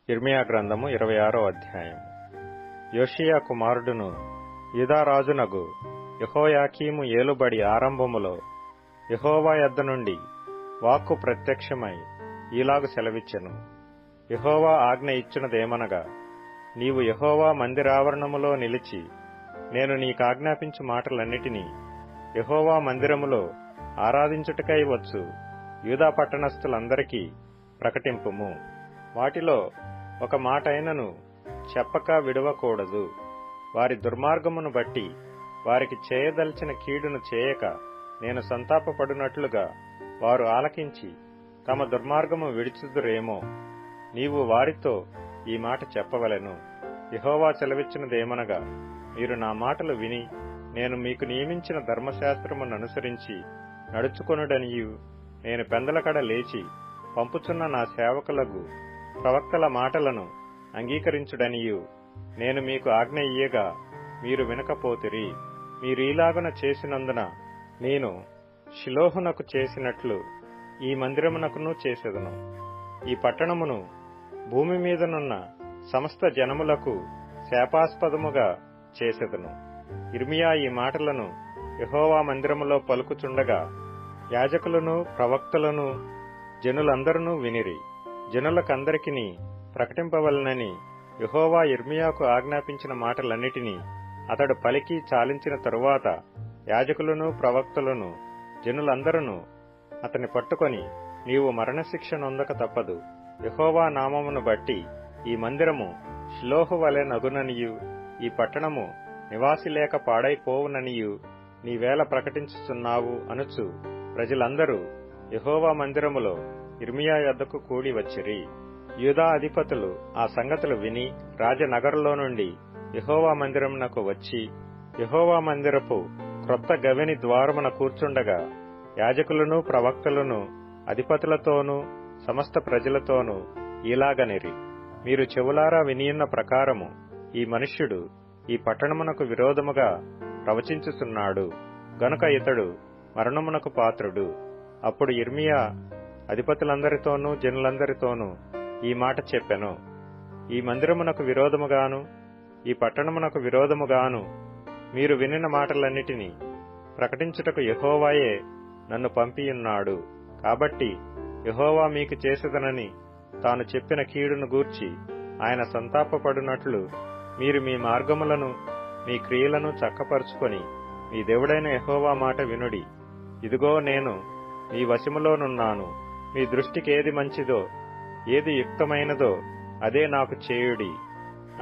యిర్మీయా గ్రంథము 26వ అధ్యాయం. యోషీయా కుమారుడును యూదారాజునగు యెహోయాకీము ఏలుబడి ఆరంభములో యెహోవా యొద్ద నుండి వాక్కు ప్రత్యక్షమై ఈలాగు సెలవిచ్చెను. యెహోవా ఆజ్ఞ ఇచ్చినదేమనగా, నీవు యెహోవా మందిరావరణములో నిలిచి నేను నీకాజ్ఞాపించు మాటలన్నిటినీ యెహోవా మందిరములో ఆరాధించుటకై వచ్చు యూదా పట్టణస్థులందరికీ ప్రకటింపుము. వాటిలో ఒక మాటైనను చెప్పక విడవకూడదు. వారి దుర్మార్గమును బట్టి వారికి చేయదలిచిన కీడును చేయక నేను సంతాపపడునట్లుగా వారు ఆలకించి తమ దుర్మార్గము విడిచుదురేమో. నీవు వారితో ఈ మాట చెప్పవలెను. యెహోవా సెలవిచ్చినదేమనగా, మీరు నా మాటలు విని నేను మీకు నియమించిన ధర్మశాస్త్రమును అనుసరించి నడుచుకొనుడనియు, నేను పెందలకడ లేచి పంపుచున్న నా సేవకులకు ప్రవక్తల మాటలను అంగీకరించుడనియు నేను మీకు ఆజ్ఞ ఇయ్యగా మీరు వినకపోతిరి. మీరీలాగున చేసినందున నేను షిలోహునకు చేసినట్లు ఈ మందిరమునకును చేసెదను. ఈ పట్టణమును భూమి మీదనున్న సమస్త జనములకు శాపాస్పదముగా చేసెదను. యిర్మీయా ఈ మాటలను యెహోవా మందిరములో పలుకుచుండగా యాజకులను ప్రవక్తలను జనులందరూ వినిరి. జనులకందరికిని ప్రకటింపవలనని యెహోవా యిర్మీయాకు ఆజ్ఞాపించిన మాటలన్నిటినీ అతడు పలికి చాలించిన తరువాత యాజకులను ప్రవక్తలను జనులందరూ అతని పట్టుకొని, నీవు మరణశిక్ష నొందక తప్పదు. యెహోవా నామమును బట్టి ఈ మందిరము షిలోహు వలె నగుననియు ఈ పట్టణము నివాసి లేక పాడైపోవుననియు నీవేళ ప్రకటించుచున్నావు అనుచు ప్రజలందరూ యెహోవా మందిరములో యిర్మీయా యొద్దకు కూడి వచ్చిరి. యూదా అధిపతులు ఆ సంగతులు విని రాజనగరులో నుండి యెహోవా మందిరమునకు వచ్చి యెహోవా మందిరపు క్రొత్త గవిని ద్వారమున కూర్చుండగా యాజకులను ప్రవక్తలను అధిపతులతోనూ సమస్త ప్రజలతోనూ ఇలాగనిరి, మీరు చెవులారా వినియున్న ప్రకారము ఈ మనుష్యుడు ఈ పట్టణమునకు విరోధముగా ప్రవచించుచున్నాడు గనుక ఇతడు మరణమునకు పాత్రుడు. అప్పుడు యిర్మీయా అధిపతులందరితోనూ జనులందరితోనూ ఈ మాట చెప్పెను. ఈ మందిరమునకు విరోధముగాను ఈ పట్టణమునకు విరోధముగాను మీరు వినిన మాటలన్నిటినీ ప్రకటించుటకు యెహోవాయే నన్ను పంపియున్నాడు. కాబట్టి యెహోవా మీకు చేసెదనని తాను చెప్పిన కీడును గూర్చి ఆయన సంతాపపడునట్లు మీరు మీ మార్గములను మీ క్రియలను చక్కపరుచుకొని మీ దేవుడైన యెహోవా మాట వినుడి. ఇదిగో నేను మీ వశములోనున్నాను. మీ దృష్టికి ఏది మంచిదో ఏది యుక్తమైనదో అదే నాకు చేయుడి.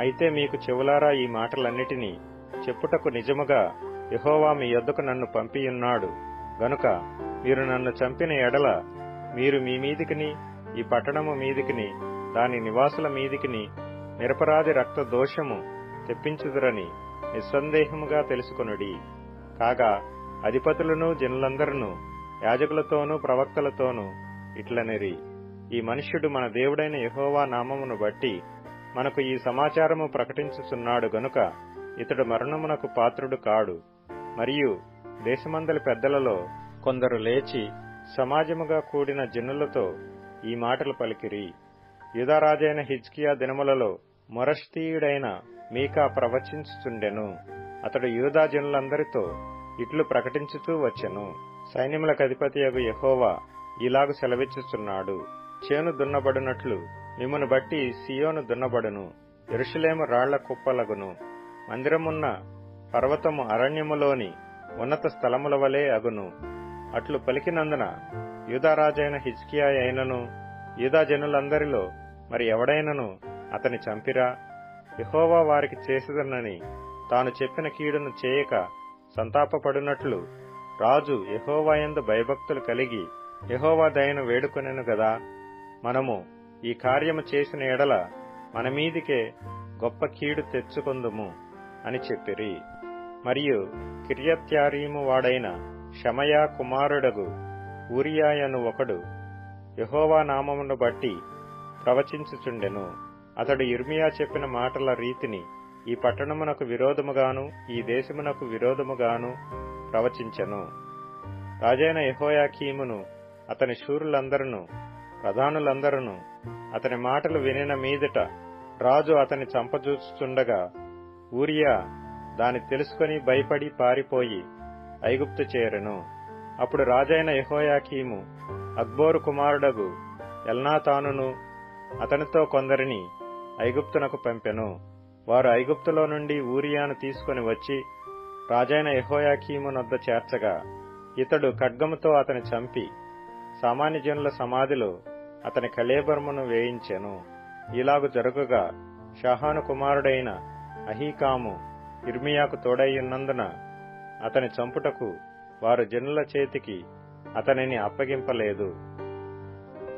అయితే మీకు చెవులారా ఈ మాటలన్నిటినీ చెప్పుటకు నిజముగా యెహోవా మీ యొద్దకు నన్ను పంపియున్నాడు గనుక మీరు నన్ను చంపిన ఎడల మీరు మీ మీదికిని ఈ పట్టణము మీదికిని దాని నివాసుల మీదికిని నిరపరాధి రక్త దోషము తెప్పించుదురని నిస్సందేహముగా తెలుసుకొనుడి. కాగా అధిపతులను జనులందరూ యాజకులతోనూ ప్రవక్తలతోనూ ఇట్లనిరి, ఈ మనుష్యుడు మన దేవుడైన యెహోవా నామమును బట్టి మనకు ఈ సమాచారము ప్రకటించుచున్నాడు గనుక ఇతడు మరణమునకు పాత్రుడు కాడు. మరియు దేశమందలి పెద్దలలో కొందరు లేచి సమాజముగా కూడిన జనులతో ఈ మాటలు పలికిరి. యూదారాజైన హిజ్కియా దినములలో మొరష్తీయుడైన మీకా ప్రవచించుచుండెను. అతడు యూదా జనులందరితో ఇట్లు ప్రకటించుతూ వచ్చెను, సైన్యములకు అధిపతియగు యెహోవా ఇలాగు సెలవిచ్చుచున్నాడు, చేను దున్నబడునట్లు మిమ్మును బట్టి సియోను దున్నబడును, యెరూషలేము రాళ్ల కుప్పలగును, మందిరమున్న పర్వతము అరణ్యములోని ఉన్నత స్థలముల వలె అగును. అట్లు పలికినందున యూదారాజైన హిజ్కియా అయినను యూదా జనులందరిలో మరి ఎవడైనను అతని చంపిరా? యెహోవా వారికి చేసేదనని తాను చెప్పిన కీడును చేయక సంతాపపడునట్లు రాజు యెహోవా యందు భయభక్తులు కలిగి యెహోవా దయను వేడుకొనెను గదా. మనము ఈ కార్యము చేసిన ఎడల మన మీదికే గొప్ప కీడు తెచ్చుకొందుము అని చెప్పిరి. మరియు కిర్యత్యారీము వాడైన షమయా కుమారుడగు ఊరియాయను ఒకడు యెహోవా నామమును బట్టి ప్రవచించుచుండెను. అతడు యిర్మీయా చెప్పిన మాటల రీతిని ఈ పట్టణమునకు విరోధముగాను ఈ దేశమునకు విరోధముగాను ప్రవచించెను. రాజైన యెహోయాకీమును అతని శూరులందరూ ప్రధానులందరూ అతని మాటలు వినిన మీదట రాజు అతని చంపజూచుచుండగా ఊరియా దాని తెలుసుకొని భయపడి పారిపోయి ఐగుప్తు చేరెను. అప్పుడు రాజైన యెహోయాకీము అక్బోరు కుమారుడగు ఎల్నాతానును అతనితో కొందరిని ఐగుప్తునకు పంపెను. వారు ఐగుప్తులో నుండి ఊరియాను తీసుకొని వచ్చి రాజైన యెహోయాకీము నొద్ద చేర్చగా ఇతడు ఖడ్గముతో అతని చంపి సామాన్యజనుల సమాధిలో అతని కళేబరమును వేయించెను. ఇలాగు జరుగుగా షాహాను కుమారుడైన అహీకాము ఇర్మియాకు తోడైయున్నందున అతని చంపుటకు వారు జనుల చేతికి అతనిని అప్పగింపలేదు.